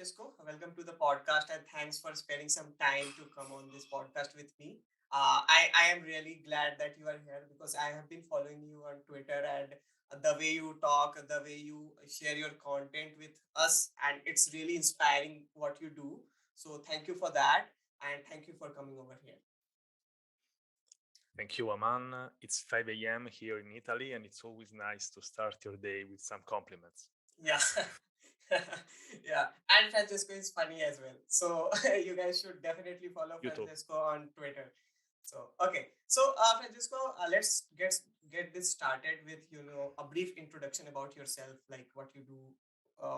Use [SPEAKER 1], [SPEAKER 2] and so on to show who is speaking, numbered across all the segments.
[SPEAKER 1] Francesco. Welcome to the podcast, and thanks for spending some time to come on this podcast with me. I am really glad that you are here because I have been following you on Twitter and the way you talk, the way you share your content with us, and it's really inspiring what you do. So, thank you for that, and thank you for coming over here.
[SPEAKER 2] Thank you, Aman. It's 5 a.m. here in Italy, and it's always nice to start your day with some compliments.
[SPEAKER 1] Yeah. Yeah, and Francesco is funny as well. So you guys should definitely follow
[SPEAKER 2] You too.
[SPEAKER 1] Francesco on Twitter. So okay, so Francesco, let's get this started with a brief introduction about yourself, like what you do,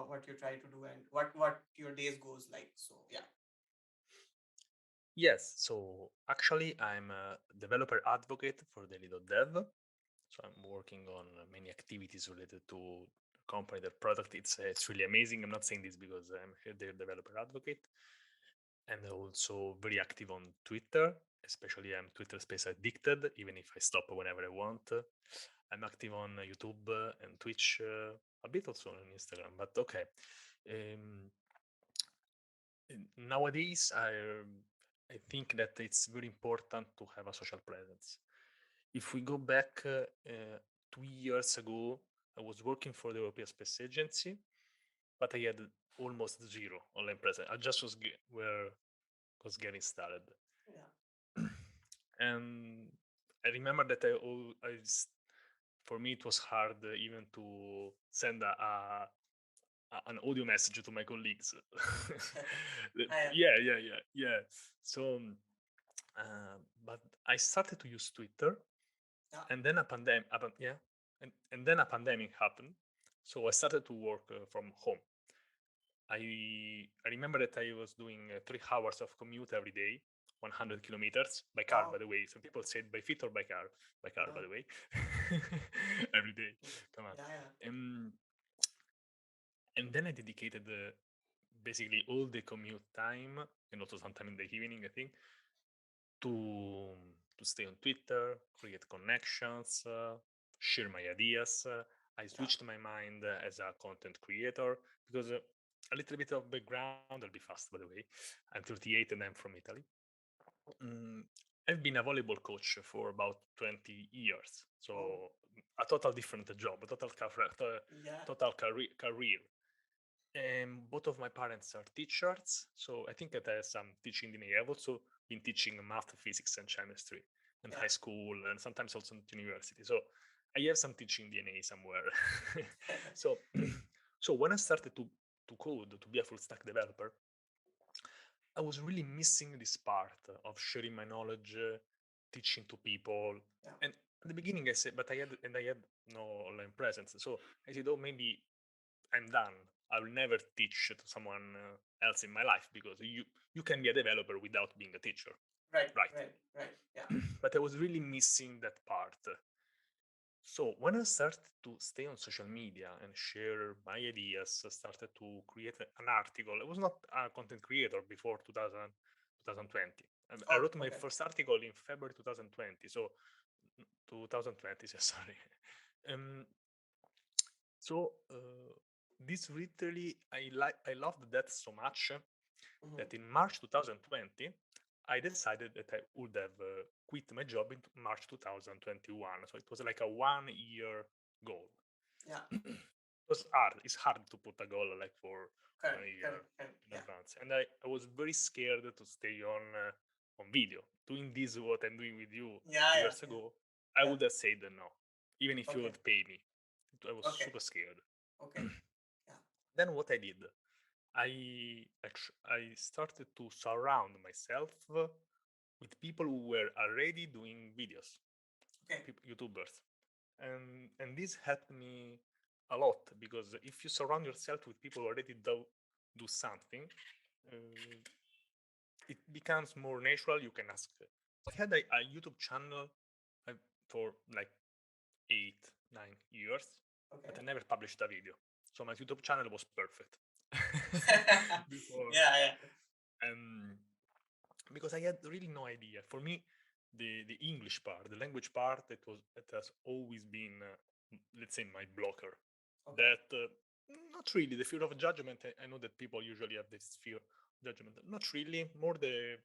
[SPEAKER 1] what you try to do, and what your days goes like. So yeah.
[SPEAKER 2] Yes, so actually, I'm a developer advocate for Daily.dev. So I'm working on many activities related to the company, the product. It's really amazing. I'm not saying this because I'm here, the developer advocate. And also very active on Twitter, especially I'm Twitter space addicted, even if I stop whenever I want. I'm active on YouTube and Twitch, a bit also on Instagram, but okay. Um, Nowadays, I think that it's very important to have a social presence. If we go back 2 years ago, I was working for the European Space Agency, but I had almost zero online presence. I just was getting started.
[SPEAKER 1] Yeah.
[SPEAKER 2] And I remember that for me it was hard even to send an audio message to my colleagues.
[SPEAKER 1] Yeah.
[SPEAKER 2] Yeah. So, but I started to use Twitter,
[SPEAKER 1] Yeah.
[SPEAKER 2] and then a pandemic, yeah, and then a pandemic happened. So I started to work from home. I remember that I was doing 3 hours of commute every day, 100 kilometers by car,
[SPEAKER 1] Wow.
[SPEAKER 2] by the way. Some people said by feet or by car. By car, by
[SPEAKER 1] Yeah.
[SPEAKER 2] the way. Every day.
[SPEAKER 1] Mm.
[SPEAKER 2] Come on.
[SPEAKER 1] Yeah. Yeah.
[SPEAKER 2] Um, and then I dedicated basically all the commute time and also sometime in the evening, I think, to to stay on Twitter, create connections, share my ideas. I
[SPEAKER 1] Yeah.
[SPEAKER 2] switched my mind as a content creator because a little bit of background. I'll be fast, by the way. I'm 38 and I'm from Italy. Mm, I've been a volleyball coach for about 20 years,
[SPEAKER 1] Oh.
[SPEAKER 2] so a total different job, a
[SPEAKER 1] Yeah.
[SPEAKER 2] total career. And both of my parents are teachers, so I think that I have some teaching DNA. I've also been teaching math, physics, and chemistry in
[SPEAKER 1] Yeah.
[SPEAKER 2] high school and sometimes also at university. So I have some teaching DNA somewhere. So, so when I started to code, to be a full stack developer, I was really missing this part of sharing my knowledge, teaching to people.
[SPEAKER 1] Yeah.
[SPEAKER 2] And at the beginning, I said, but I had no online presence. So I said, oh, maybe I'm done. I will never teach to someone else in my life because you can be a developer without being a teacher,
[SPEAKER 1] Right.
[SPEAKER 2] right?
[SPEAKER 1] Right. Right. Yeah.
[SPEAKER 2] But I was really missing that part. So when I started to stay on social media and share my ideas, I started to create an article. I was not a content creator before 2020. I
[SPEAKER 1] Oh.
[SPEAKER 2] wrote my
[SPEAKER 1] Okay.
[SPEAKER 2] first article in February 2020. So 2020, sorry. Um, so this literally, I loved that so much
[SPEAKER 1] Mm-hmm.
[SPEAKER 2] that in March 2020, I decided that I would have quit my job in March 2021. So it was like a 1 year goal.
[SPEAKER 1] Yeah.
[SPEAKER 2] It was hard. It's hard to put a goal like for one
[SPEAKER 1] Correct.
[SPEAKER 2] year
[SPEAKER 1] Correct. Correct.
[SPEAKER 2] in
[SPEAKER 1] Yeah.
[SPEAKER 2] advance, and I was very scared to stay on video. Doing this what I'm doing with you
[SPEAKER 1] Yeah.
[SPEAKER 2] 2 years
[SPEAKER 1] Yeah.
[SPEAKER 2] ago, I
[SPEAKER 1] Yeah.
[SPEAKER 2] would have said no, even if you
[SPEAKER 1] Okay.
[SPEAKER 2] would pay me. I was
[SPEAKER 1] Okay.
[SPEAKER 2] super scared.
[SPEAKER 1] Okay. Yeah.
[SPEAKER 2] Then what I did, I started to surround myself with people who were already doing videos,
[SPEAKER 1] Okay.
[SPEAKER 2] YouTubers, and this helped me a lot because if you surround yourself with people who already do something, uh, it becomes more natural. You can ask. I had a YouTube channel uh, for like 8, 9 years, but
[SPEAKER 1] Okay.
[SPEAKER 2] I never published a video. So my YouTube channel was perfect before.
[SPEAKER 1] Yeah. Yeah.
[SPEAKER 2] Um, because I had really no idea. For me, the English part, the language part, it has always been, let's say, my blocker.
[SPEAKER 1] Okay.
[SPEAKER 2] That Not really the fear of judgment. I know that people usually have this fear of judgment. Not really. More the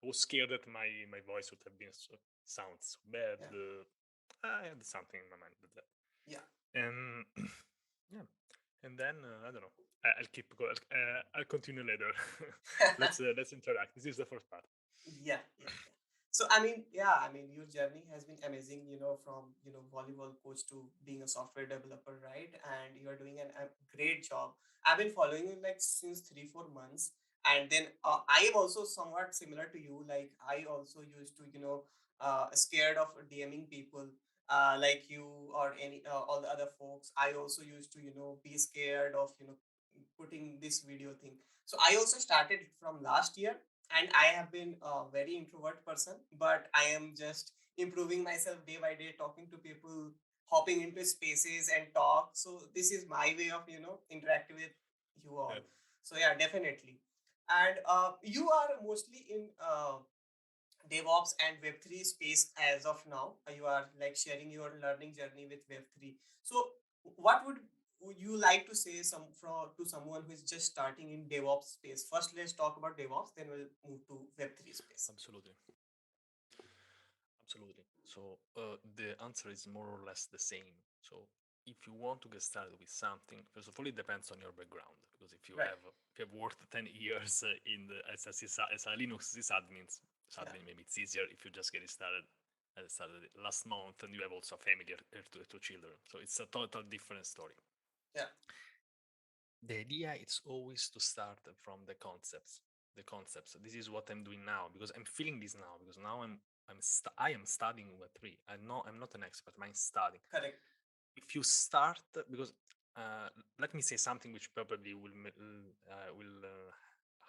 [SPEAKER 2] I was scared that my voice would have been sounds so bad.
[SPEAKER 1] Yeah,
[SPEAKER 2] I had something in my mind with that,
[SPEAKER 1] yeah.
[SPEAKER 2] and yeah, and then I don't know. I'll keep going. I'll continue later. Let's interact. This is the first part.
[SPEAKER 1] Yeah, yeah, yeah. So I mean, yeah, I mean, your journey has been amazing. From volleyball coach to being a software developer, right? And you are doing a great job. I've been following you like since 3 4 months, and then I am also somewhat similar to you. Like I also used to scared of DMing people. Like you or any all the other folks, I also used to be scared of putting this video thing. So I also started from last year, and I have been a very introvert person, but I am just improving myself day by day, talking to people, hopping into spaces and talk. So this is my way of interact with you all.
[SPEAKER 2] Yeah,
[SPEAKER 1] So yeah, definitely. And you are mostly in DevOps and Web3 space as of now. You are like sharing your learning journey with Web3. So, what would you like to say to someone who is just starting in DevOps space? First, let's talk about DevOps, then we'll move to Web3 space.
[SPEAKER 2] absolutely. Absolutely. So the answer is more or less the same. So if you want to get started with something, first of all, it depends on your background. Because
[SPEAKER 1] Right.
[SPEAKER 2] if you have worked 10 years as a Linux
[SPEAKER 1] Yeah.
[SPEAKER 2] sysadmin, maybe it's easier if you just get started. Started last month, and you have also a family or two children. So it's a total different story.
[SPEAKER 1] Yeah.
[SPEAKER 2] The idea is always to start from the concepts. The concepts. This is what I'm doing now because I'm feeling this now because now I am studying Web3. I'm not an expert. I'm studying.
[SPEAKER 1] Correct.
[SPEAKER 2] If you start because uh, let me say something which probably will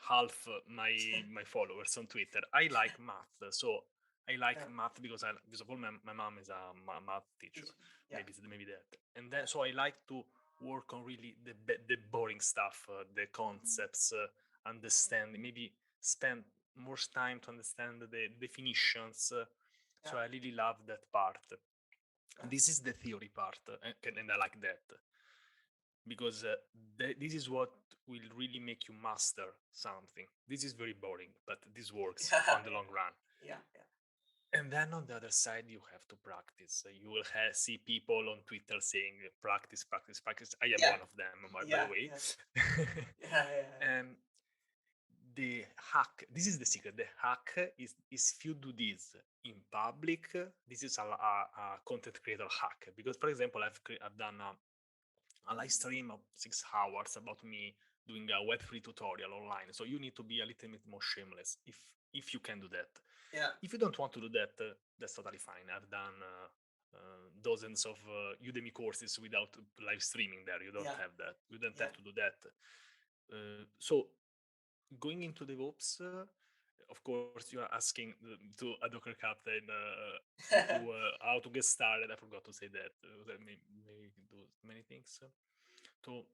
[SPEAKER 2] half my followers on Twitter. I like math, so I like
[SPEAKER 1] Yeah.
[SPEAKER 2] math because of all my mom is a math teacher.
[SPEAKER 1] Teacher. Yeah.
[SPEAKER 2] Maybe that, and
[SPEAKER 1] Yeah.
[SPEAKER 2] then so I like to work on really the boring stuff, the concepts, understand maybe spend more time to understand the definitions.
[SPEAKER 1] Yeah.
[SPEAKER 2] So I really love that part.
[SPEAKER 1] Yeah.
[SPEAKER 2] This is the theory part, and I like that because this is what will really make you master something. This is very boring, but this works
[SPEAKER 1] Yeah.
[SPEAKER 2] on the long run.
[SPEAKER 1] Yeah. Yeah.
[SPEAKER 2] And then on the other side, you have to practice. You will see people on Twitter saying practice, practice, practice. I am
[SPEAKER 1] Yeah.
[SPEAKER 2] one of them, by the
[SPEAKER 1] Yeah.
[SPEAKER 2] way.
[SPEAKER 1] Yeah. Yeah. Yeah. Yeah.
[SPEAKER 2] And the hack, this is the secret. The hack is if you do this in public, this is a content creator hack. Because, for example, I've done a live stream of 6 hours about me doing a Web3 tutorial online. So you need to be a little bit more shameless if you can do that.
[SPEAKER 1] Yeah.
[SPEAKER 2] If you don't want to do that, that's totally fine. I've done dozens of Udemy courses without live streaming there. You don't
[SPEAKER 1] Yeah.
[SPEAKER 2] have that. You don't
[SPEAKER 1] Yeah.
[SPEAKER 2] have to do that. So going into DevOps, of course, you are asking to a Docker captain how to get started. I forgot to say that. Maybe do many things. So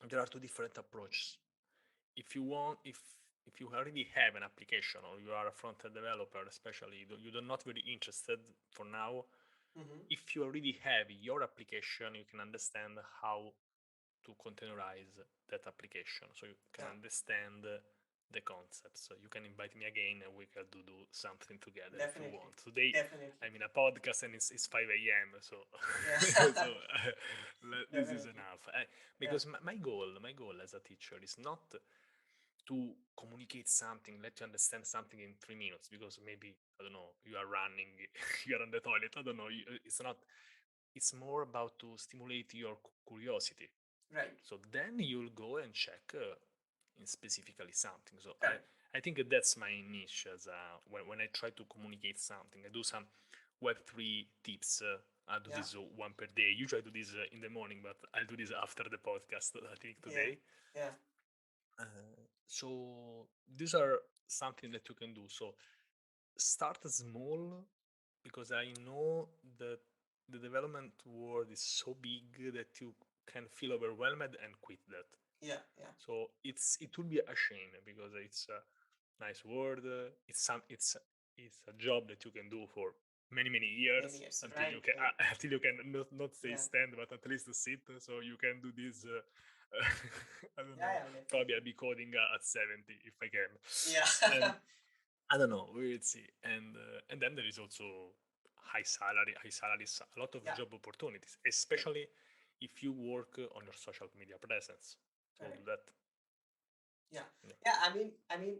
[SPEAKER 2] there are two different approaches. If you want, if you already have an application or you are a front-end developer, especially you're not very interested for now.
[SPEAKER 1] Mm-hmm.
[SPEAKER 2] If you already have your application, you can understand how to containerize that application so you can
[SPEAKER 1] Yeah.
[SPEAKER 2] understand the concepts. So you can invite me again and we can do something together if you
[SPEAKER 1] Definitely.
[SPEAKER 2] want. Today
[SPEAKER 1] Definitely.
[SPEAKER 2] I'm in a podcast and it's 5 a.m. So
[SPEAKER 1] Yeah.
[SPEAKER 2] so this is
[SPEAKER 1] Definitely.
[SPEAKER 2] enough.
[SPEAKER 1] Yeah.
[SPEAKER 2] Because my goal as a teacher is not to communicate something, let you understand something in 3 minutes because maybe I don't know you are running, you are on the toilet. I don't know. It's not. It's more about to stimulate your curiosity
[SPEAKER 1] Right.
[SPEAKER 2] so then you'll go and check in specifically something. So
[SPEAKER 1] Correct.
[SPEAKER 2] I think that's my niche as when I try to communicate something. I do some Web3 tips. I do
[SPEAKER 1] Yeah.
[SPEAKER 2] this one per day. Usually I do this in the morning, but I'll do this after the podcast, I think
[SPEAKER 1] Yeah.
[SPEAKER 2] today.
[SPEAKER 1] Yeah.
[SPEAKER 2] So these are something that you can do. So start small because I know that the development world is so big that you can feel overwhelmed and quit that.
[SPEAKER 1] Yeah. Yeah.
[SPEAKER 2] So it would be a shame because it's a nice word. It's a job that you can do for many
[SPEAKER 1] Many
[SPEAKER 2] years
[SPEAKER 1] years.
[SPEAKER 2] until you
[SPEAKER 1] Right,
[SPEAKER 2] can
[SPEAKER 1] right.
[SPEAKER 2] until you can not say
[SPEAKER 1] Yeah.
[SPEAKER 2] stand, but at least sit, so you can do this. I don't
[SPEAKER 1] Yeah,
[SPEAKER 2] know.
[SPEAKER 1] yeah,
[SPEAKER 2] Probably
[SPEAKER 1] definitely.
[SPEAKER 2] I'll be coding at 70 if I can,
[SPEAKER 1] Yeah.
[SPEAKER 2] and I don't know. We'll see. And then there is also high salaries, a lot of
[SPEAKER 1] Yeah,
[SPEAKER 2] job opportunities,
[SPEAKER 1] yeah,
[SPEAKER 2] especially if you work on your social media presence. So do
[SPEAKER 1] correct.
[SPEAKER 2] that.
[SPEAKER 1] Yeah,
[SPEAKER 2] Yeah.
[SPEAKER 1] yeah.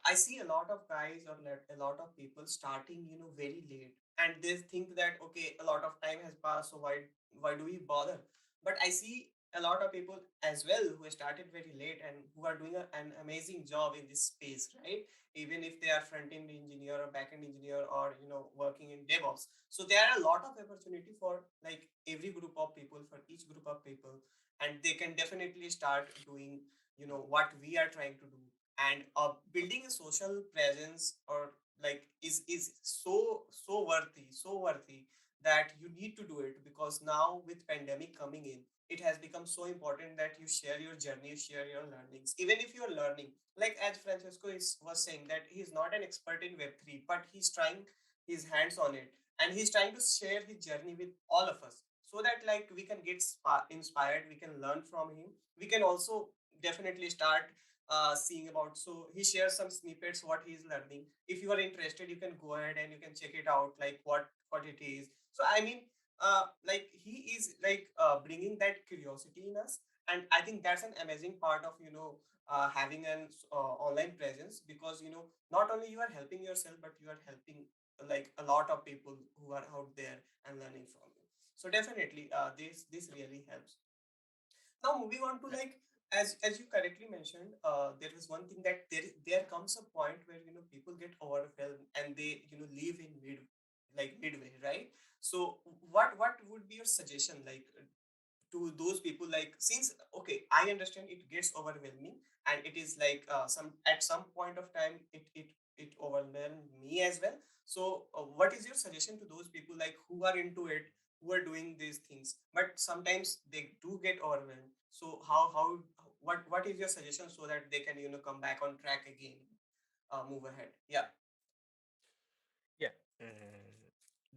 [SPEAKER 1] I see a lot of guys or a lot of people starting, very late, and they think that okay, a lot of time has passed, so why do we bother? But I see a lot of people as well who started very late and who are doing an amazing job in this space, right? Even if they are front end engineer or back end engineer or working in DevOps, so there are a lot of opportunity for like every group of people, for each group of people, and they can definitely start doing what we are trying to do. And building a social presence or like is so worthy that you need to do it, because now with pandemic coming in, it has become so important that you share your journey, you share your learnings, even if you're learning. Like as Francesco was saying that he's not an expert in web3, but he's trying his hands on it, and he's trying to share his journey with all of us, so that like we can get inspired, we can learn from him, we can also definitely start seeing about. So he shares some snippets what he's learning. If you are interested, you can go ahead and you can check it out, like what it is. So I mean, like he is like bringing that curiosity in us, and I think that's an amazing part of having an online presence, because not only you are helping yourself, but you are helping like a lot of people who are out there and learning from you. So definitely this really helps. Now moving on to
[SPEAKER 2] Yeah.
[SPEAKER 1] like, as you correctly mentioned, there is one thing that there comes a point where people get overwhelmed and they leave in midway, right? So what would be your suggestion, like to those people, like, since okay, I understand it gets overwhelming, and it is like some at some point of time it overwhelmed me as well. So what is your suggestion to those people like who are into it, who are doing these things, but sometimes they do get overwhelmed? So how what is your suggestion so that they can come back on track again, move ahead? Yeah,
[SPEAKER 2] Yeah.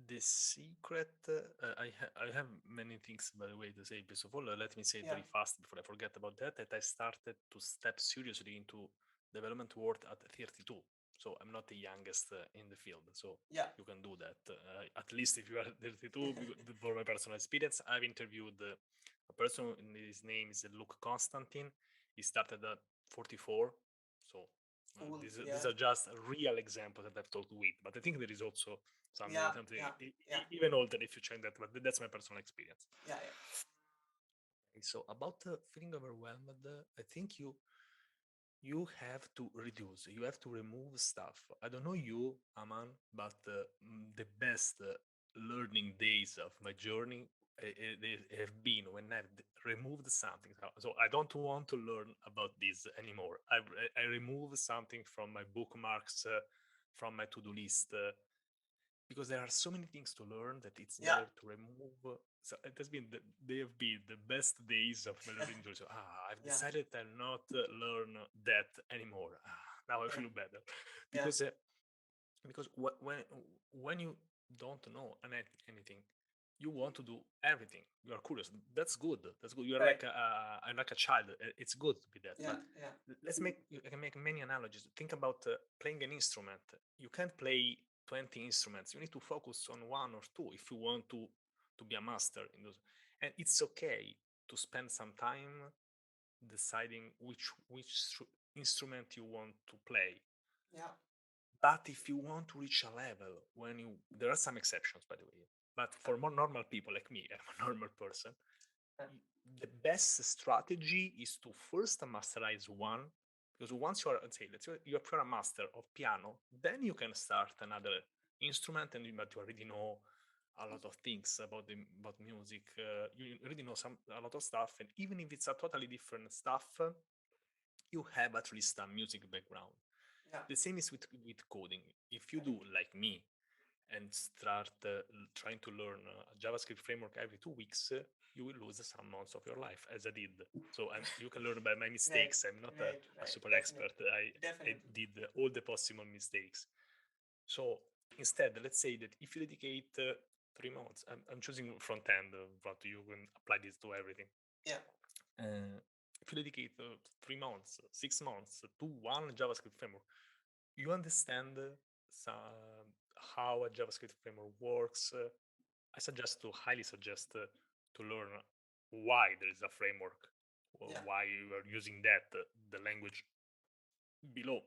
[SPEAKER 2] The secret. I have many things, by the way, to say. First of all, let me say it
[SPEAKER 1] yeah,
[SPEAKER 2] very fast before I forget about that. That I started to step seriously into development world at 32. So I'm not the youngest in the field. So
[SPEAKER 1] yeah.
[SPEAKER 2] you can do that. At least if you are 32, for my personal experience, I've interviewed a person. His name is Luke Constantine. He started at 44. So
[SPEAKER 1] Cool.
[SPEAKER 2] these
[SPEAKER 1] Yeah,
[SPEAKER 2] are just real examples that I've talked with. But I think there is also
[SPEAKER 1] yeah,
[SPEAKER 2] something
[SPEAKER 1] yeah, yeah,
[SPEAKER 2] even older if you check that. But that's my personal experience.
[SPEAKER 1] yeah, yeah,
[SPEAKER 2] Okay, so about feeling overwhelmed, I think you have to reduce, you have to remove stuff. I don't know you, Aman, but the best learning days of my journey they have been when I've removed something. So I don't want to learn about this anymore. I remove something from my bookmarks, from my to-do list, because there are so many things to learn that it's
[SPEAKER 1] yeah,
[SPEAKER 2] better to remove. So it has been they have been the best days of my learning journey. So I've
[SPEAKER 1] yeah,
[SPEAKER 2] decided I'll not learn that anymore. Now I
[SPEAKER 1] yeah,
[SPEAKER 2] feel better
[SPEAKER 1] yeah,
[SPEAKER 2] because when you don't know anything, you want to do everything. You are curious. That's good. That's good. You are
[SPEAKER 1] correct.
[SPEAKER 2] like a child. It's good to be that.
[SPEAKER 1] Yeah,
[SPEAKER 2] But
[SPEAKER 1] yeah,
[SPEAKER 2] let's make you can make many analogies. Think about playing an instrument. You can't play 20 instruments. You need to focus on one or two if you want to be a master in those. And it's okay to spend some time deciding which instrument you want to play.
[SPEAKER 1] yeah,
[SPEAKER 2] But if you want to reach a level when you, there are some exceptions, by the way, but
[SPEAKER 1] yeah,
[SPEAKER 2] for more normal people like me, I'm a normal person,
[SPEAKER 1] yeah,
[SPEAKER 2] the best strategy is to first masterize one, because once you are, let's say, you're a master of piano, then you can start another instrument, and but you already know a lot of things about music. You already know a lot of stuff, and even if it's a totally different stuff, you have at least a music background.
[SPEAKER 1] yeah,
[SPEAKER 2] The same is with coding. If you do
[SPEAKER 1] correct.
[SPEAKER 2] like me and start trying to learn a JavaScript framework every 2 weeks, you will lose some months of your life, as I did. So you can learn by my
[SPEAKER 1] Right,
[SPEAKER 2] mistakes. I'm not
[SPEAKER 1] right,
[SPEAKER 2] a
[SPEAKER 1] right.
[SPEAKER 2] super expert.
[SPEAKER 1] Definitely,
[SPEAKER 2] I
[SPEAKER 1] definitely.
[SPEAKER 2] did all the possible mistakes. So Instead, let's say that if you dedicate 3 months, I'm choosing front end, but you can apply this to everything.
[SPEAKER 1] Yeah.
[SPEAKER 2] If you dedicate 3 months, 6 months to one JavaScript framework, you understand how a JavaScript framework works. Highly suggest to learn why there is a framework, or
[SPEAKER 1] Yeah.
[SPEAKER 2] why you are using that, the language below.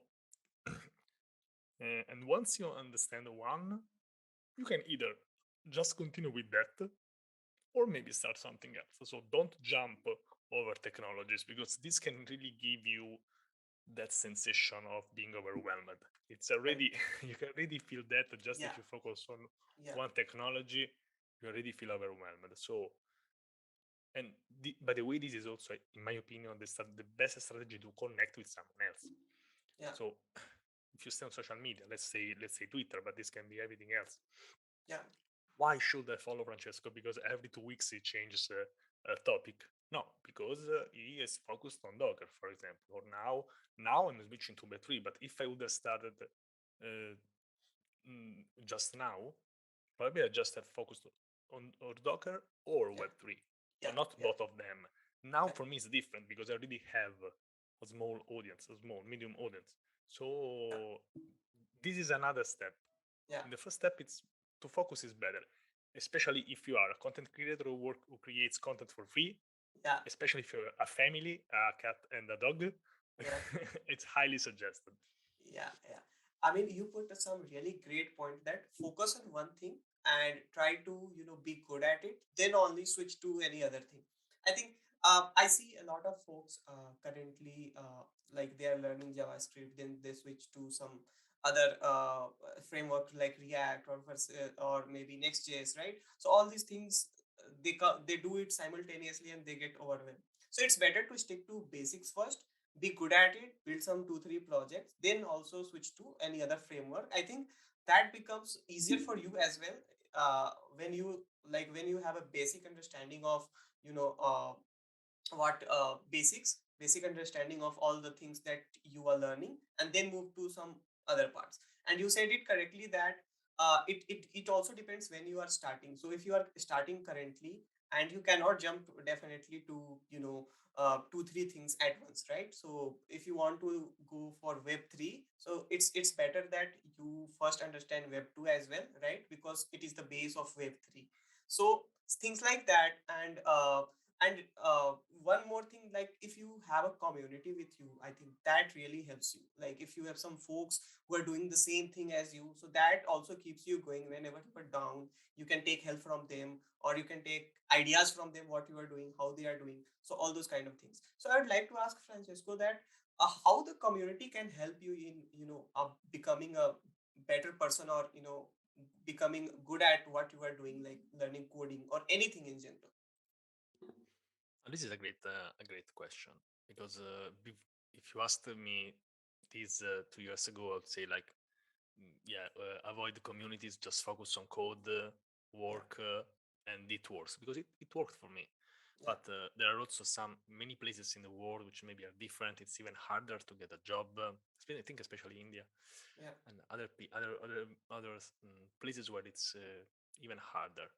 [SPEAKER 2] And once you understand one, you can either just continue with that or maybe start something else. So don't jump over technologies, because this can really give you that sensation of being overwhelmed. It's
[SPEAKER 1] Right.
[SPEAKER 2] already you can really feel that just
[SPEAKER 1] Yeah.
[SPEAKER 2] if you focus on
[SPEAKER 1] Yeah.
[SPEAKER 2] one technology, you already feel overwhelmed. So, and by the way, this is also, in my opinion, the best strategy to connect with someone else.
[SPEAKER 1] Yeah.
[SPEAKER 2] So, if you stay on social media, let's say Twitter, but this can be everything else.
[SPEAKER 1] Yeah.
[SPEAKER 2] Why should I follow Francesco? Because every 2 weeks he changes a topic. No, because he is focused on Docker, for example. Or now I'm switching to Web3. But if I would have started uh, just now, probably I just have focused on or Docker or
[SPEAKER 1] Yeah.
[SPEAKER 2] Web3,
[SPEAKER 1] Yeah.
[SPEAKER 2] but not
[SPEAKER 1] Yeah.
[SPEAKER 2] both of them. Now
[SPEAKER 1] Right.
[SPEAKER 2] for me it's different because I already have a small audience, a small medium audience.
[SPEAKER 1] Yeah.
[SPEAKER 2] So this is another step.
[SPEAKER 1] Yeah.
[SPEAKER 2] In the first step, it's to focus is better, especially if you are a content creator who creates content for free,
[SPEAKER 1] Yeah.
[SPEAKER 2] especially if you're a family, a cat and a dog.
[SPEAKER 1] Yeah.
[SPEAKER 2] It's highly suggested.
[SPEAKER 1] Yeah, yeah. I mean, you put some really great point that focus on one thing and try to, be good at it, then only switch to any other thing. I think I see a lot of folks currently like they are learning JavaScript, then they switch to some other framework like React or maybe Next.js, right? So all these things they do it simultaneously and they get overwhelmed. So it's better to stick to basics first, be good at it, build some 2 3 projects, then also switch to any other framework. I think that becomes easier for you as well when you when you have a basic understanding of you know uh, what basic understanding of all the things that you are learning, and then move to some other parts. And you said it correctly that it also depends when you are starting. So if you are starting currently and you cannot jump definitely to 2 3 things at once, right? So if you want to go for web 3, so it's better that you first understand web 2 as well, right? Because it is the base of web 3. So things like that. And one more thing, like if you have a community with you, I think that really helps you. Like if you have some folks who are doing the same thing as you, so that also keeps you going. Whenever you are down, you can take help from them, or you can take ideas from them, what you are doing, how they are doing, so all those kind of things. So I would like to ask Francesco that how the community can help you in becoming a better person, or becoming good at what you are doing, like learning coding or anything in general.
[SPEAKER 2] This is a great question, because if you asked me this 2 years ago, I would say like, yeah, avoid communities, just focus on code,
[SPEAKER 1] Yeah.
[SPEAKER 2] work, and it works because it worked for me.
[SPEAKER 1] Yeah.
[SPEAKER 2] But there are also many places in the world which maybe are different. It's even harder to get a job. I think especially India
[SPEAKER 1] Yeah.
[SPEAKER 2] and other places where it's even harder.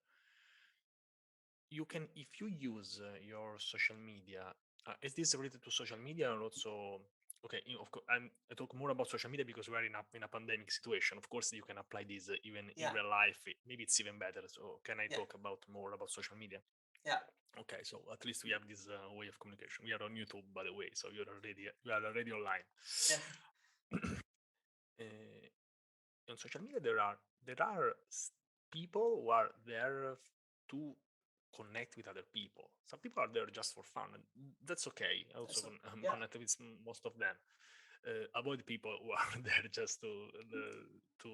[SPEAKER 2] You can, if you use your social media, is this related to social media or also, okay, of course I talk more about social media because we're in a pandemic situation. Of course you can apply this even in
[SPEAKER 1] Yeah.
[SPEAKER 2] real life. Maybe it's even better. So can I
[SPEAKER 1] Yeah.
[SPEAKER 2] talk about more about social media?
[SPEAKER 1] Yeah.
[SPEAKER 2] Okay, so at least we have this way of communication. We are on YouTube, by the way, so you are already online.
[SPEAKER 1] Yeah.
[SPEAKER 2] uh, on social media there are people who are there to connect with other people. Some people are there just for fun, and that's okay. I also
[SPEAKER 1] So yeah.
[SPEAKER 2] connect with most of them. Avoid people who are there just to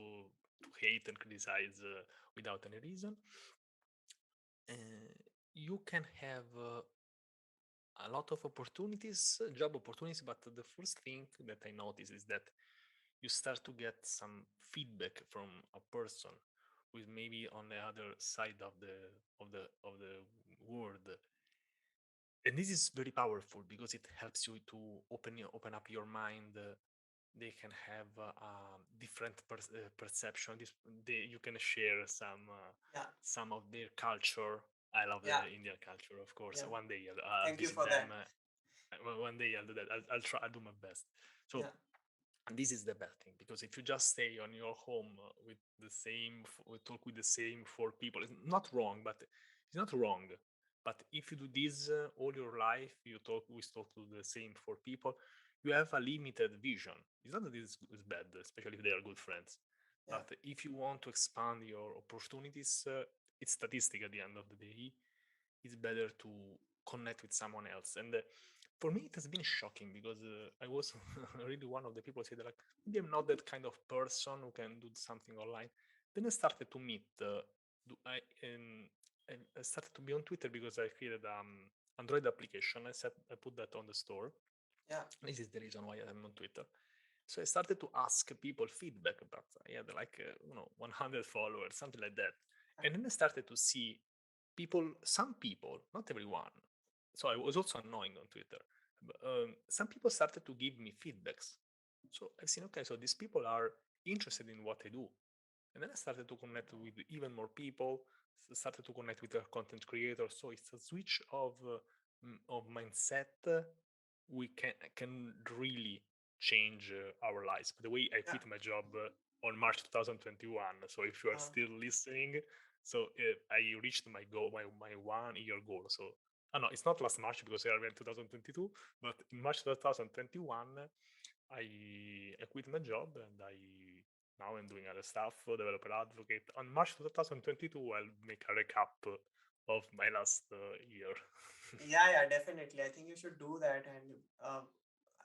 [SPEAKER 2] hate and criticize without any reason. You can have a lot of opportunities, job opportunities, but the first thing that I notice is that you start to get some feedback from a person who is maybe on the other side of the world, and this is very powerful because it helps you to open up your mind they can have different perception. You can share
[SPEAKER 1] Yeah,
[SPEAKER 2] some of their culture. I love
[SPEAKER 1] yeah,
[SPEAKER 2] the Indian culture, of course.
[SPEAKER 1] yeah.
[SPEAKER 2] One day I'll
[SPEAKER 1] Thank you
[SPEAKER 2] visit
[SPEAKER 1] for
[SPEAKER 2] them.
[SPEAKER 1] that.
[SPEAKER 2] One day I'll do that. I'll try. I'll do my best. So
[SPEAKER 1] Yeah,
[SPEAKER 2] this is the bad thing, because if you just stay on your home with the same, talk with the same four people, it's not wrong, but it's not wrong. But if you do this all your life, we talk to the same four people, you have a limited vision. It's not that this is bad, especially if they are good friends.
[SPEAKER 1] yeah,
[SPEAKER 2] But if you want to expand your opportunities, it's statistic at the end of the day. It's better to connect with someone else. And for me, it has been shocking because I was really one of the people who said like, maybe I'm not that kind of person who can do something online. Then I started to meet. Do I started to be on Twitter because I created Android application. I put that on the store.
[SPEAKER 1] yeah,
[SPEAKER 2] This is the reason why I'm on Twitter. So I started to ask people feedback, but I had like 100 followers, something like that. And then I started to see some people, not everyone. So I was also annoying on Twitter. But, some people started to give me feedbacks. So I've seen, okay, so these people are interested in what I do. And then I started to connect with even more people, started to connect with their content creators. So it's a switch of mindset. We can really change our lives. By the way, I
[SPEAKER 1] yeah.
[SPEAKER 2] quit my job on March 2021. So if you are
[SPEAKER 1] Uh,
[SPEAKER 2] still listening, so I reached my goal, my 1 year goal. So no, it's not last March because we are in 2022, but in March 2021, I quit my job and I now I'm doing other stuff, developer advocate. On March 2022, I'll make a recap of my last year.
[SPEAKER 1] yeah, yeah, definitely. I think you should do that. And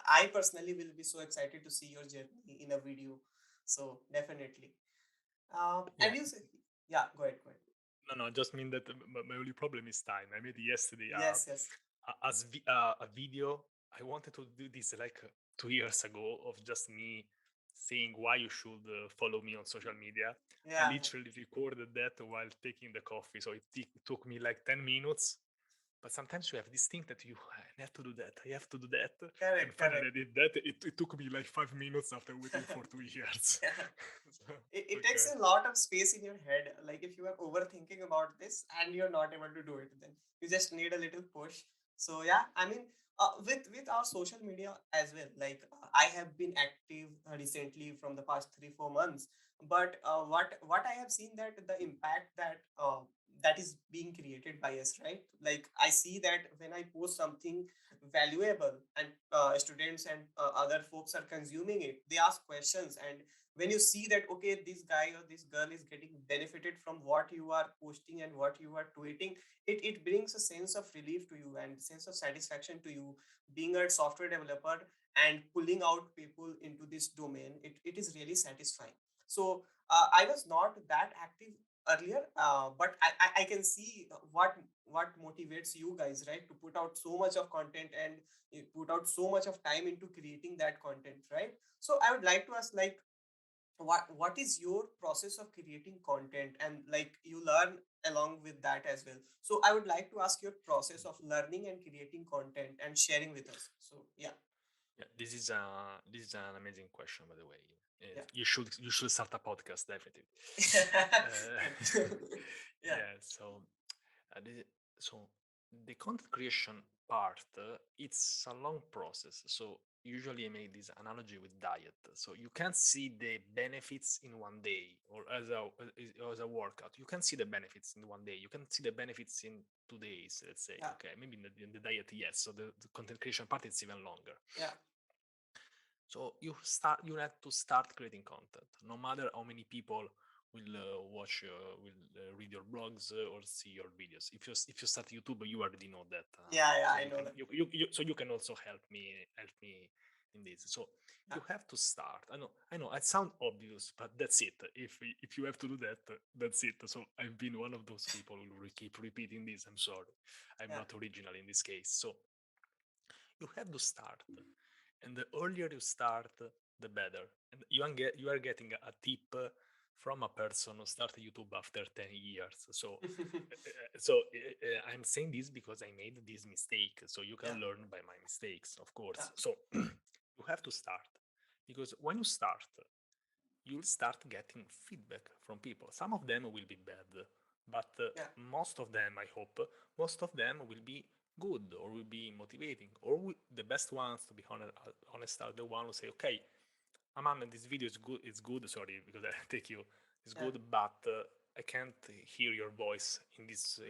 [SPEAKER 1] I personally will be so excited to see your journey in a video. So definitely.
[SPEAKER 2] Yeah,
[SPEAKER 1] And you say, yeah, go ahead, go ahead.
[SPEAKER 2] no, just mean that my only problem is time. I made yesterday
[SPEAKER 1] Yes, yes.
[SPEAKER 2] a video. I wanted to do this like 2 years ago of just me saying why you should follow me on social media. I
[SPEAKER 1] Yeah, yeah.
[SPEAKER 2] literally recorded that while taking the coffee, so it took me like 10 minutes. But sometimes you have this thing that I have to do that, I have to do that, and
[SPEAKER 1] Correct,
[SPEAKER 2] finally I
[SPEAKER 1] correct.
[SPEAKER 2] did that. It took me like 5 minutes after waiting for 2 years.
[SPEAKER 1] Yeah.
[SPEAKER 2] So,
[SPEAKER 1] It takes
[SPEAKER 2] okay.
[SPEAKER 1] a lot of space in your head. Like if you are overthinking about this and you're not able to do it, then you just need a little push. So yeah, I mean, with our social media as well. Like I have been active recently from the past 3 4 months, but what I have seen that the impact that is being created by us, right? Like I see that when I post something valuable and students and other folks are consuming it, they ask questions, and when you see that okay, this guy or this girl is getting benefited from what you are posting and what you are tweeting, it brings a sense of relief to you and sense of satisfaction to you. Being a software developer and pulling out people into this domain, it is really satisfying. So I was not that active earlier, but I can see what motivates you guys, right, to put out so much of content and put out so much of time into creating that content, right? So I would like to ask, like, what is your process of creating content, and like you learn along with that as well. So I would like to ask your process of learning and creating content and sharing with us. So yeah.
[SPEAKER 2] Yeah, this is an amazing question, by the way.
[SPEAKER 1] Yeah.
[SPEAKER 2] You should start a podcast, definitely.
[SPEAKER 1] Thank
[SPEAKER 2] uh,
[SPEAKER 1] you. Yeah,
[SPEAKER 2] yeah, so uh, the, so the content creation part, it's a long process. So usually I make this analogy with diet. So you can't see the benefits in one day, or as a workout. You can see the benefits in one day. You can see the benefits in 2 days, let's say.
[SPEAKER 1] yeah,
[SPEAKER 2] Okay, maybe in the diet, yes. So the content creation part is even longer.
[SPEAKER 1] yeah,
[SPEAKER 2] So you have to start creating content, no matter how many people will read your blogs or see your videos. If you start YouTube, you already know that.
[SPEAKER 1] yeah, yeah,
[SPEAKER 2] So
[SPEAKER 1] I
[SPEAKER 2] you
[SPEAKER 1] know
[SPEAKER 2] can
[SPEAKER 1] that.
[SPEAKER 2] so you can also help me in this. So
[SPEAKER 1] Yeah,
[SPEAKER 2] you have to start. I know it sounds obvious, but that's it. If you have to do that, that's it. So I've been one of those people who keep repeating this. I'm sorry, I'm
[SPEAKER 1] yeah,
[SPEAKER 2] not original in this case. So you have to start, and the earlier you start, the better. And you are getting a tip from a person who started YouTube after 10 years. So I'm saying this because I made this mistake, so you can
[SPEAKER 1] yeah,
[SPEAKER 2] learn by my mistakes, of
[SPEAKER 1] yeah,
[SPEAKER 2] course. So you have to start. because when you start, you'll start getting feedback from people. Some of them will be bad, but
[SPEAKER 1] yeah,
[SPEAKER 2] most of them, I hope, most of them will be good or will be motivating. Or the best ones, to be honest, are the ones who say, okay, Aman, this video is good. It's good. Sorry, because I take you. It's
[SPEAKER 1] yeah,
[SPEAKER 2] good, but I can't hear your voice in these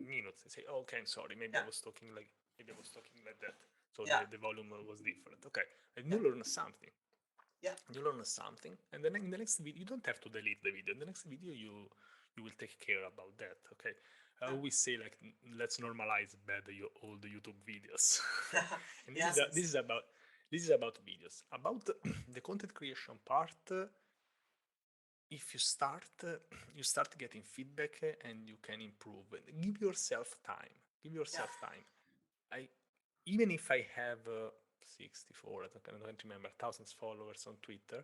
[SPEAKER 2] minutes. I say, oh, okay, I'm sorry.
[SPEAKER 1] yeah,
[SPEAKER 2] Maybe I was talking like that. So
[SPEAKER 1] yeah,
[SPEAKER 2] the volume was different. Okay, and
[SPEAKER 1] yeah,
[SPEAKER 2] you learn something.
[SPEAKER 1] yeah,
[SPEAKER 2] You learn something, and then in the next video, you don't have to delete the video. In the next video, you will take care about that. Okay.
[SPEAKER 1] yeah.
[SPEAKER 2] We say like let's normalize bad old YouTube videos, and
[SPEAKER 1] Yes, yes,
[SPEAKER 2] this is about videos. About the content creation part, if you start, you start getting feedback and you can improve. Give yourself time. Give
[SPEAKER 1] yeah,
[SPEAKER 2] yourself time. I Even if I have 64, I don't remember, thousands followers on Twitter.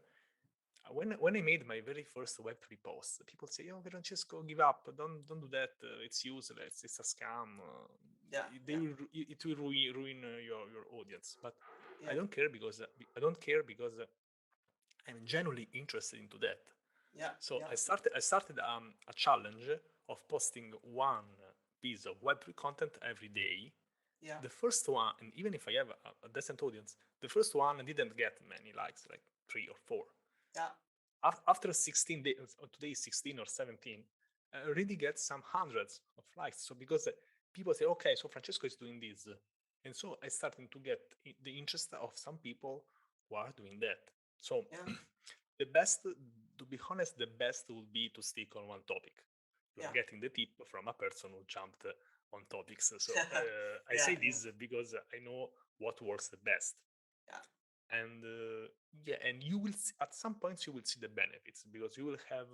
[SPEAKER 2] When I made my very first Web3 post, people say, "Oh, Francesco, give up! Don't do that. It's useless. It's a scam.
[SPEAKER 1] yeah,
[SPEAKER 2] They
[SPEAKER 1] yeah,
[SPEAKER 2] will it will ruin your audience." But
[SPEAKER 1] yeah,
[SPEAKER 2] I don't care because I'm genuinely interested into that.
[SPEAKER 1] yeah,
[SPEAKER 2] So
[SPEAKER 1] yeah,
[SPEAKER 2] I started a challenge of posting one piece of Web3 content every day.
[SPEAKER 1] yeah,
[SPEAKER 2] The first one, and even if I have a decent audience, the first one didn't get many likes, like 3 or 4.
[SPEAKER 1] yeah,
[SPEAKER 2] After 16 days, today is 16 or 17, I already get some hundreds of likes. So because people say, okay, so Francesco is doing this. And so I started to get the interest of some people who are doing that. So
[SPEAKER 1] yeah,
[SPEAKER 2] the best, to be honest, the best would be to stick on one topic. You are
[SPEAKER 1] yeah,
[SPEAKER 2] getting the tip from a person who jumped on topics. So I
[SPEAKER 1] yeah,
[SPEAKER 2] say
[SPEAKER 1] yeah,
[SPEAKER 2] this because I know what works the best.
[SPEAKER 1] yeah,
[SPEAKER 2] And yeah, and you will at some points you will see the benefits because you will have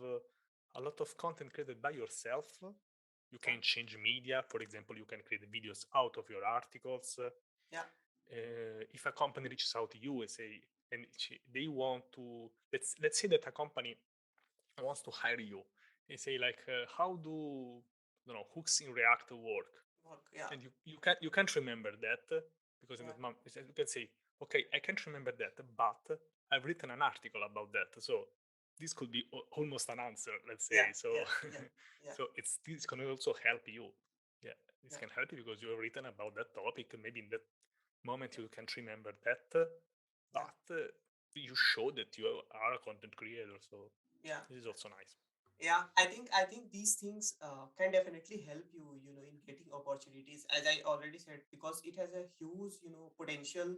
[SPEAKER 2] a lot of content created by yourself. You
[SPEAKER 1] yeah,
[SPEAKER 2] can change media. For example, you can create videos out of your articles.
[SPEAKER 1] yeah,
[SPEAKER 2] If a company reaches out to you and say, and they want to, let's say that a company wants to hire you, they say like, how do, I don't know, hooks in React work?
[SPEAKER 1] work, yeah,
[SPEAKER 2] And you can't remember that because in
[SPEAKER 1] yeah,
[SPEAKER 2] that moment you can say, okay, I can't remember that, but I've written an article about that, so this could be almost an answer, let's
[SPEAKER 1] yeah,
[SPEAKER 2] say. So
[SPEAKER 1] yeah, yeah, yeah,
[SPEAKER 2] so this can also help you. Yeah, this
[SPEAKER 1] yeah,
[SPEAKER 2] can help you because you have written about that topic. Maybe in that moment
[SPEAKER 1] yeah,
[SPEAKER 2] you can't remember that,
[SPEAKER 1] yeah,
[SPEAKER 2] but you show that you are a content creator, so
[SPEAKER 1] yeah.
[SPEAKER 2] this is also nice.
[SPEAKER 1] Yeah, I think these things can definitely help you, in getting opportunities, as I already said, because it has a huge, potential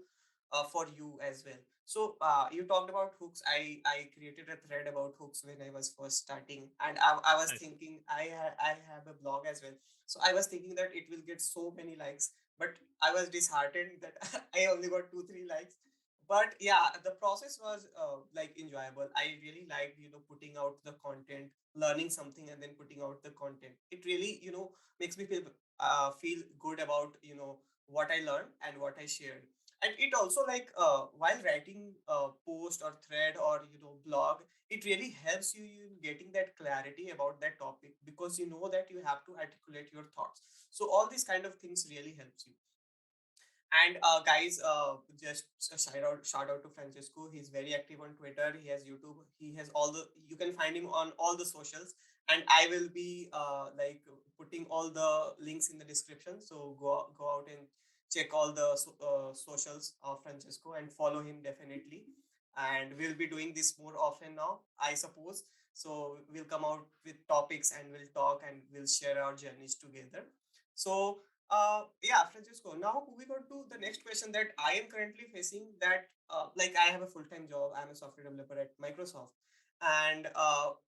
[SPEAKER 1] for you as well. So you talked about hooks. I created a thread about hooks when I was first starting, and I was
[SPEAKER 2] Nice.
[SPEAKER 1] thinking I have a blog as well. So I was thinking that it will get so many likes, but I was disheartened that I only got 2 3 likes. But yeah, the process was like enjoyable. I really liked, putting out the content, learning something, and then putting out the content. It really, makes me feel good about, what I learned and what I shared. And it also, like, while writing a post or thread or, blog, it really helps you in getting that clarity about that topic, because you know that you have to articulate your thoughts. So all these kind of things really helps you. And guys, just a shout out to Francisco. He's very active on Twitter. He has YouTube. He has all the. You can find him on all the socials. And I will be like putting all the links in the description. So go out and check all the socials of Francisco and follow him definitely. And we'll be doing this more often now, I suppose. So we'll come out with topics and we'll talk and we'll share our journeys together. So yeah, Francisco. Now moving on to the next question that I am currently facing. That like I have a full time job. I'm a software developer at Microsoft, and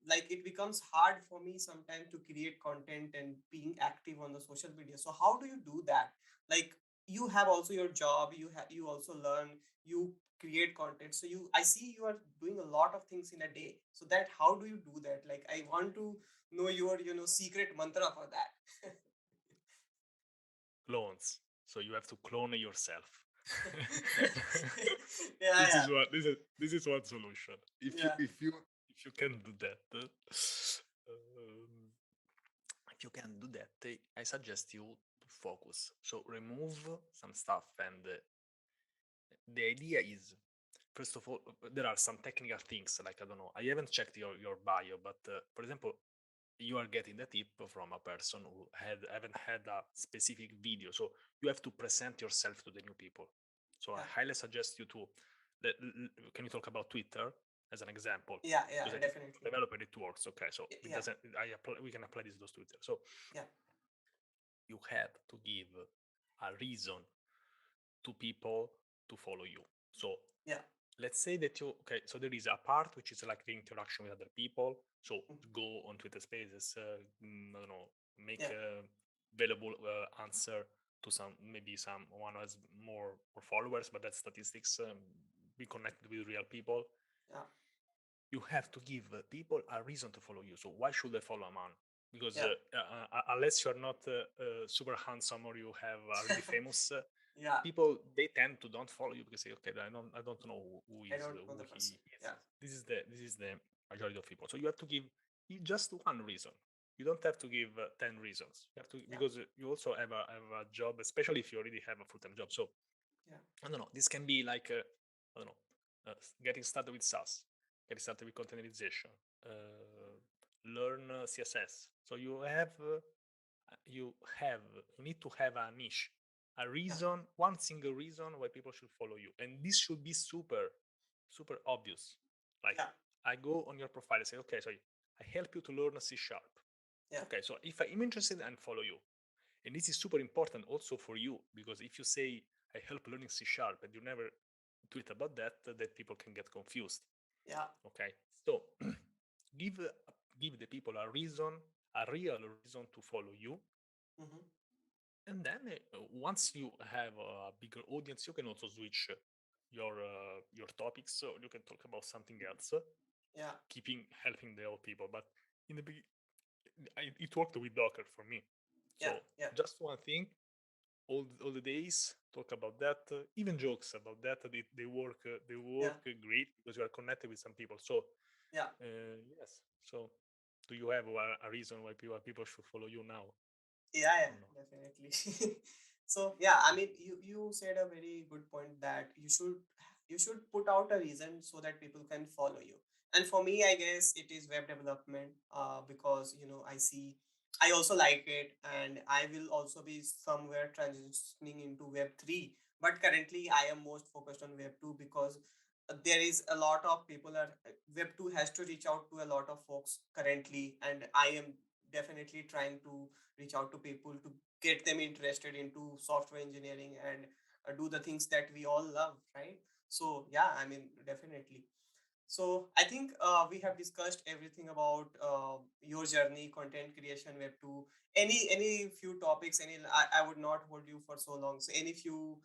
[SPEAKER 1] like it becomes hard for me sometimes to create content and being active on the social media. So how do you do that? Like you have also your job. You also learn. You create content. So I see you are doing a lot of things in a day. So that how do you do that? Like I want to know your secret mantra for that.
[SPEAKER 2] Clones. So you have to clone yourself.
[SPEAKER 1] Yeah,
[SPEAKER 2] This
[SPEAKER 1] yeah,
[SPEAKER 2] is what this is one solution.
[SPEAKER 1] yeah,
[SPEAKER 2] If you can do that, um, if you can do that, I suggest you to focus. So remove some stuff, and the idea is first of all, there are some technical things, like, I don't know, I haven't checked your bio, but for example, you are getting the tip from a person who haven't had a specific video, so you have to present yourself to the new people. So I
[SPEAKER 1] Yeah,
[SPEAKER 2] highly suggest you to can you talk about Twitter as an example?
[SPEAKER 1] yeah, yeah,
[SPEAKER 2] Because I think for
[SPEAKER 1] definitely.
[SPEAKER 2] developer it works. Okay, so it
[SPEAKER 1] Yeah,
[SPEAKER 2] doesn't. We can apply this to Twitter. So
[SPEAKER 1] yeah,
[SPEAKER 2] you have to give a reason to people to follow you. So
[SPEAKER 1] yeah,
[SPEAKER 2] let's say that you, okay, so there is a part which is like the interaction with other people. So
[SPEAKER 1] mhm,
[SPEAKER 2] go on Twitter Spaces, I don't know, make
[SPEAKER 1] yeah,
[SPEAKER 2] available answer to some, maybe someone who has more followers, but that's statistics. Be connected with real people.
[SPEAKER 1] yeah,
[SPEAKER 2] You have to give people a reason to follow you. So why should they follow a man? Because
[SPEAKER 1] yeah,
[SPEAKER 2] unless you're not super handsome or you have really famous,
[SPEAKER 1] yeah.
[SPEAKER 2] people, they tend to don't follow you because say, okay, I don't know
[SPEAKER 1] I don't know the
[SPEAKER 2] who
[SPEAKER 1] person.
[SPEAKER 2] he is.
[SPEAKER 1] Yeah,
[SPEAKER 2] This is the majority of people. So you have to give just one reason. You don't have to give 10 reasons. You have to,
[SPEAKER 1] yeah,
[SPEAKER 2] because you also have a job, especially if you already have a full-time job. So
[SPEAKER 1] yeah,
[SPEAKER 2] I don't know. This can be like I don't know, getting started with SaaS, getting started with containerization, learn CSS. So you need to have a niche, a
[SPEAKER 1] yeah,
[SPEAKER 2] reason, one single reason why people should follow you, and this should be super obvious. Like,
[SPEAKER 1] yeah,
[SPEAKER 2] I go on your profile and say, okay, so I help you to learn C sharp.
[SPEAKER 1] yeah,
[SPEAKER 2] Okay, so if I'm interested and follow you, and this is super important also for you, because if you say I help learning C sharp and you never tweet about that people can get confused.
[SPEAKER 1] yeah,
[SPEAKER 2] Okay, so give give the people a reason, a real reason to follow you,
[SPEAKER 1] hmm,
[SPEAKER 2] and then once you have a bigger audience, you can also switch your topics, so you can talk about something else,
[SPEAKER 1] yeah,
[SPEAKER 2] keeping helping the old people. But in the it worked with Docker for me.
[SPEAKER 1] yeah,
[SPEAKER 2] So
[SPEAKER 1] yeah,
[SPEAKER 2] just one thing, all the days talk about that, even jokes about that. They
[SPEAKER 1] yeah,
[SPEAKER 2] work great because you are connected with some people. So
[SPEAKER 1] yeah.
[SPEAKER 2] yes. So do you have a reason why people should follow you now
[SPEAKER 1] Yeah,
[SPEAKER 2] or
[SPEAKER 1] yeah,
[SPEAKER 2] no?
[SPEAKER 1] definitely. So yeah, I mean, you said a very good point that you should put out a reason so that people can follow you. And for me, I guess it is web development, because I see, I also like it, and I will also be somewhere transitioning into Web 3. But currently, I am most focused on Web 2 because there is a lot of people are Web 2 has to reach out to a lot of folks currently, and I am definitely trying to reach out to people to get them interested into software engineering and do the things that we all love, right? So yeah, I mean, definitely. So I think we have discussed everything about your journey, content creation, Web 2. Any few topics? I would not hold you for so long. So any few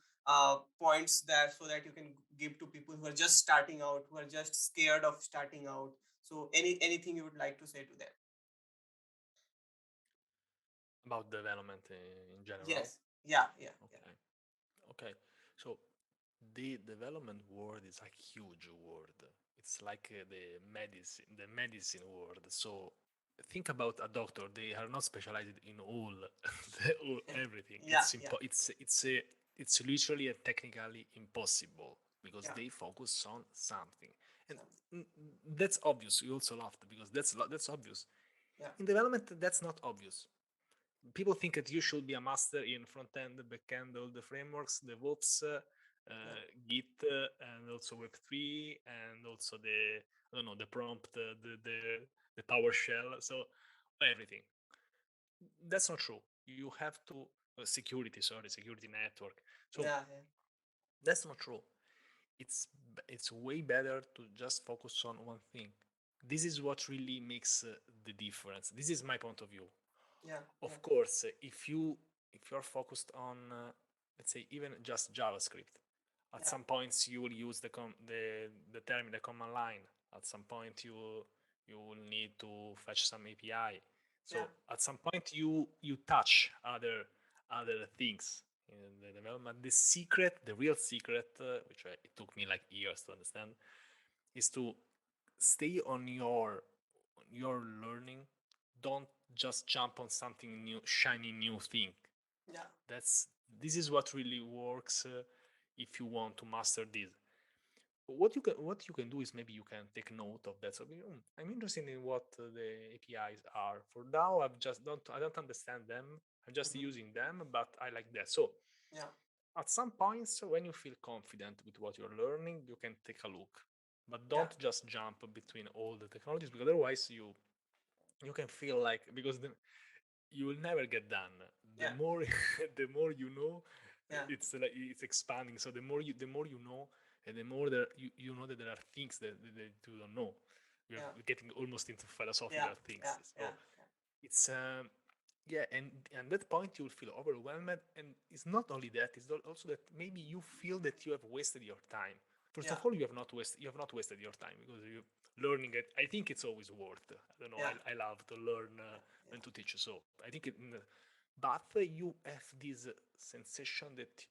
[SPEAKER 1] points there so that you can give to people who are just starting out, who are just scared of starting out. So anything you would like to say to them?
[SPEAKER 2] About development in general?
[SPEAKER 1] Yes. Yeah. Yeah. Yeah.
[SPEAKER 2] Okay. Okay. So the development world is a huge world. It's like the medicine world. So think about a doctor. They are not specialized in all, everything.
[SPEAKER 1] Yeah. Yeah.
[SPEAKER 2] It's literally and technically impossible because
[SPEAKER 1] Yeah.
[SPEAKER 2] they focus on something, and
[SPEAKER 1] Something.
[SPEAKER 2] mm, that's obvious. You also laughed because that's obvious.
[SPEAKER 1] Yeah.
[SPEAKER 2] In development, that's not obvious. People think that you should be a master in front end, back end, all the frameworks, DevOps,
[SPEAKER 1] Yeah.
[SPEAKER 2] Git, and also Web3, and also the I don't know the prompt, the PowerShell, so everything. That's not true. You have to security network. So
[SPEAKER 1] Yeah. Yeah.
[SPEAKER 2] that's not true. It's way better to just focus on one thing. This is what really makes the difference. This is my point of view.
[SPEAKER 1] Yeah. Yeah.
[SPEAKER 2] Of course, if you're focused on let's say even just JavaScript, at
[SPEAKER 1] Yeah.
[SPEAKER 2] some points you will use the term in the command line. At some point you will need to fetch some API.
[SPEAKER 1] Yeah.
[SPEAKER 2] So at some point you touch other things in the development. The real secret, which it took me like years to understand, is to stay on your learning. Don't just jump on something new, shiny new thing.
[SPEAKER 1] Yeah.
[SPEAKER 2] This is what really works if you want to master this. what you can do is maybe you can take note of that. So I'm interested in what the APIs are. For now, I don't understand them. I'm just
[SPEAKER 1] Hmm.
[SPEAKER 2] using them, but I like that. So
[SPEAKER 1] Yeah.
[SPEAKER 2] at some points, when you feel confident with what you're learning, you can take a look, but
[SPEAKER 1] Yeah.
[SPEAKER 2] don't just jump between all the technologies because otherwise you can feel like because you will never get done. The
[SPEAKER 1] Yeah.
[SPEAKER 2] more the more you know,
[SPEAKER 1] Yeah.
[SPEAKER 2] it's like it's expanding. So the more you know, and the more you know that there are things that you don't know.
[SPEAKER 1] Yeah.
[SPEAKER 2] We're getting almost into
[SPEAKER 1] Yeah.
[SPEAKER 2] philosophical things.
[SPEAKER 1] Yeah. Yeah.
[SPEAKER 2] So it's yeah, and at that point you will feel overwhelmed, and it's not only that, it's also that maybe you feel that you have wasted your time. First
[SPEAKER 1] Yeah.
[SPEAKER 2] of all, you have not wasted your time because you learning it. I think it's always worth. I don't know.
[SPEAKER 1] Yeah.
[SPEAKER 2] I love to learn
[SPEAKER 1] Yeah.
[SPEAKER 2] and to teach. So I think but you have this sensation that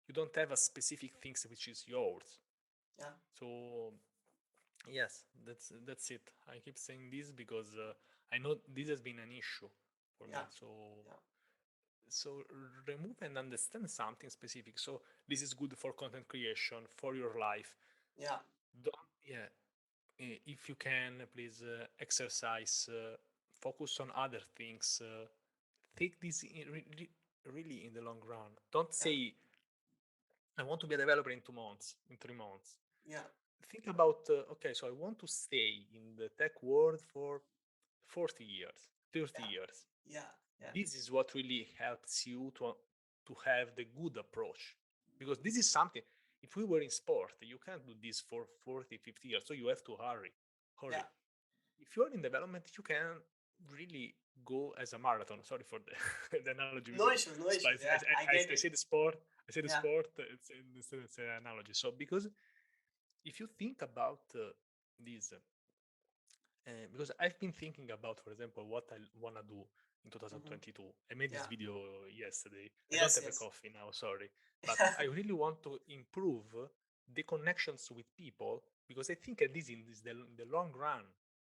[SPEAKER 2] you don't have a specific things which is yours.
[SPEAKER 1] Yeah.
[SPEAKER 2] So yes, that's it. I keep saying this because I know this has been an issue for
[SPEAKER 1] Yeah.
[SPEAKER 2] me. So
[SPEAKER 1] Yeah.
[SPEAKER 2] remove and understand something specific. So this is good for content creation for your life.
[SPEAKER 1] Yeah.
[SPEAKER 2] Don't yeah. If you can, please exercise. Focus on other things. Take this really in the long run. Don't
[SPEAKER 1] Yeah.
[SPEAKER 2] say I want to be a developer in 2 months, in 3 months.
[SPEAKER 1] Yeah.
[SPEAKER 2] Think about okay, so I want to stay in the tech world for 40 years, 30
[SPEAKER 1] Yeah.
[SPEAKER 2] years.
[SPEAKER 1] Yeah. Yeah.
[SPEAKER 2] This is what really helps you to have the good approach, because this is something, if we were in sport you can't do this for 40, 50 years, so you have to
[SPEAKER 1] Yeah.
[SPEAKER 2] hurry. If you're in development you can really go as a marathon. Sorry for the analogy
[SPEAKER 1] No
[SPEAKER 2] because
[SPEAKER 1] issues. No issues. Yeah. I
[SPEAKER 2] I
[SPEAKER 1] get
[SPEAKER 2] say
[SPEAKER 1] it.
[SPEAKER 2] the sport, I say the
[SPEAKER 1] Yeah.
[SPEAKER 2] sport, it's an analogy. So because if you think about this because I've been thinking about, for example, what I want to do in
[SPEAKER 1] Hmm.
[SPEAKER 2] 2022. I made this
[SPEAKER 1] Yeah.
[SPEAKER 2] video yesterday. I don't
[SPEAKER 1] Yes.
[SPEAKER 2] have a
[SPEAKER 1] Yes.
[SPEAKER 2] coffee now, sorry, but I really want to improve the connections with people because I think at least in the long run,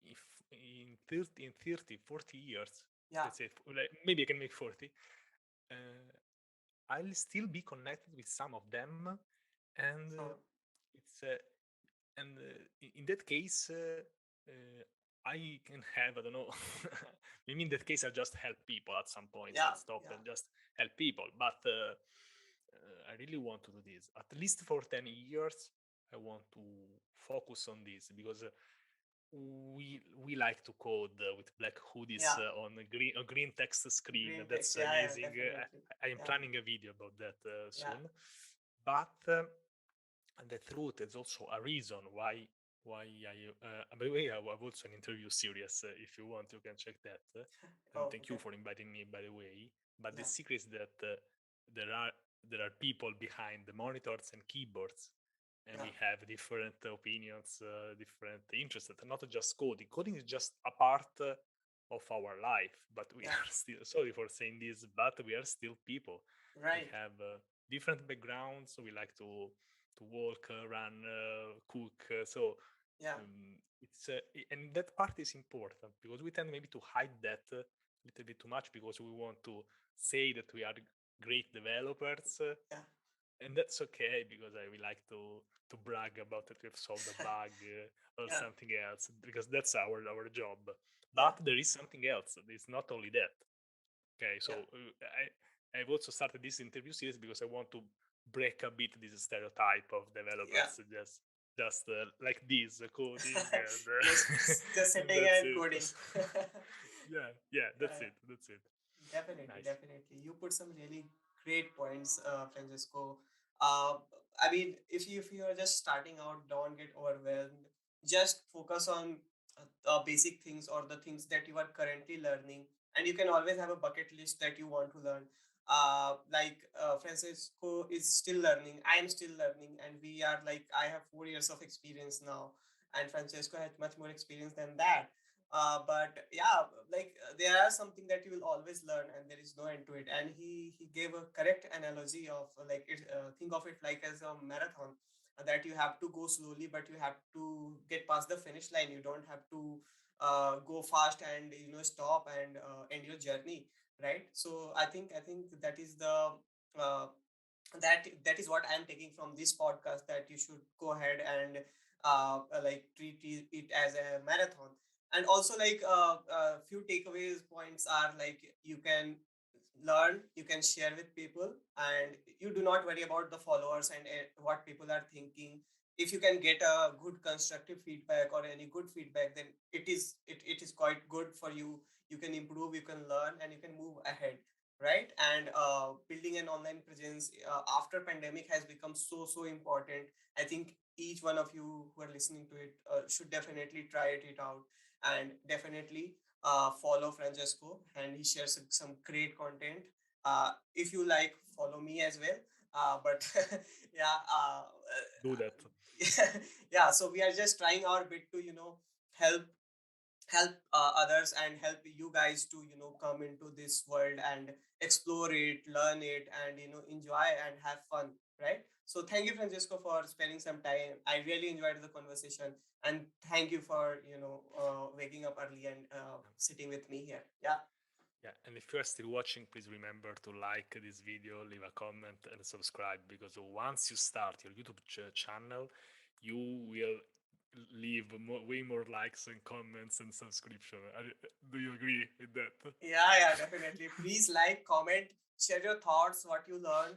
[SPEAKER 2] if in 30, 40 years,
[SPEAKER 1] Yeah.
[SPEAKER 2] let's say, like, maybe I can make 40, uh, I'll still be connected with some of them, and
[SPEAKER 1] So.
[SPEAKER 2] it's and in that case, I can have, I don't know, maybe in that case I'll just help people at some points.
[SPEAKER 1] Yeah.
[SPEAKER 2] I'll stop
[SPEAKER 1] Yeah.
[SPEAKER 2] and just help people. But I really want to do this at least for 10 years. I want to focus on this because we like to code with black hoodies
[SPEAKER 1] Yeah.
[SPEAKER 2] on a green text screen.
[SPEAKER 1] Green text.
[SPEAKER 2] That's
[SPEAKER 1] Yeah. Yeah.
[SPEAKER 2] amazing.
[SPEAKER 1] Definitely.
[SPEAKER 2] I am
[SPEAKER 1] Yeah.
[SPEAKER 2] planning a video about that
[SPEAKER 1] Yeah.
[SPEAKER 2] soon. But the truth is also a reason why by the way, I have also an interview series. If you want, you can check that. And
[SPEAKER 1] Oh.
[SPEAKER 2] thank you
[SPEAKER 1] Okay.
[SPEAKER 2] for inviting me, by the way. But the
[SPEAKER 1] Yeah.
[SPEAKER 2] secret is that there are there are people behind the monitors and keyboards, and
[SPEAKER 1] Yeah.
[SPEAKER 2] we have different opinions, different interests. And not just coding. Coding is just a part of our life, but we
[SPEAKER 1] Yeah.
[SPEAKER 2] are still, sorry for saying this, but we are still people. We
[SPEAKER 1] Right.
[SPEAKER 2] have different backgrounds. So we like to walk, run, cook. So
[SPEAKER 1] Yeah.
[SPEAKER 2] it's and that part is important because we tend maybe to hide that a little bit too much because we want to say that we are great developers,
[SPEAKER 1] Yeah.
[SPEAKER 2] and that's okay because I we like to brag about that we've solved a bug or
[SPEAKER 1] Yeah.
[SPEAKER 2] something else because that's our job.
[SPEAKER 1] Yeah.
[SPEAKER 2] But there is something else. It's not only that. Okay, so
[SPEAKER 1] Yeah.
[SPEAKER 2] I've also started this interview series because I want to break a bit this stereotype of
[SPEAKER 1] Yeah.
[SPEAKER 2] developers just like this coding and
[SPEAKER 1] Just
[SPEAKER 2] and
[SPEAKER 1] sitting
[SPEAKER 2] that's
[SPEAKER 1] and
[SPEAKER 2] it.
[SPEAKER 1] coding.
[SPEAKER 2] Yeah, yeah,
[SPEAKER 1] Yeah,
[SPEAKER 2] that's
[SPEAKER 1] yeah.
[SPEAKER 2] it. That's it.
[SPEAKER 1] Definitely,
[SPEAKER 2] Nice.
[SPEAKER 1] definitely. You put some really great points, Francesco. I mean, if you are just starting out, don't get overwhelmed. Just focus on basic things or the things that you are currently learning, and you can always have a bucket list that you want to learn. Francesco is still learning. I am still learning, and we are like I have 4 years of experience now, and Francesco has much more experience than that. But yeah, there are something that you will always learn and there is no end to it. And he gave a correct analogy of think of it like as a marathon, that you have to go slowly but you have to get past the finish line. You don't have to go fast and stop and end your journey, right? So I think that is the uh, that is what I am taking from this podcast, that you should go ahead and like treat it as a marathon. And also like few takeaways points are like, you can learn, you can share with people, and you do not worry about the followers and what people are thinking. If you can get a good constructive feedback or any good feedback, then it is quite good for you. You can improve, you can learn, and you can move ahead, right? And building an online presence after pandemic has become so important. I think each one of you who are listening to it should definitely try it out, and definitely follow Francesco, and he shares some great content. If you like, follow me as well. But yeah,
[SPEAKER 2] Do that.
[SPEAKER 1] yeah. So we are just trying our bit to help others and help you guys to come into this world and explore it, learn it, and enjoy and have fun, right? So thank you, Francesco, for spending some time. I really enjoyed the conversation, and thank you for waking up early and sitting with me here. Yeah.
[SPEAKER 2] Yeah, and if you're still watching, please remember to like this video, leave a comment, and subscribe, because once you start your YouTube channel, you will leave way more likes and comments and subscription. Do you agree with that?
[SPEAKER 1] Yeah, definitely. Please like, comment, share your thoughts, what you learned.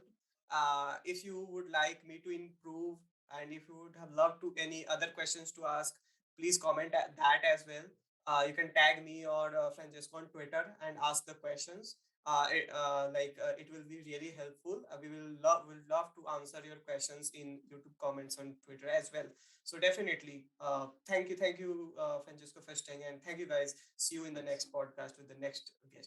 [SPEAKER 1] If you would like me to improve, and if you would have loved to any other questions to ask, please comment that as well. You can tag me or Francesco on Twitter and ask the questions. It will be really helpful. We will love to answer your questions in YouTube comments on Twitter as well. So definitely, thank you, Francesco, for staying, and thank you guys. See you in the
[SPEAKER 2] Thanks.
[SPEAKER 1] next podcast with the next guest.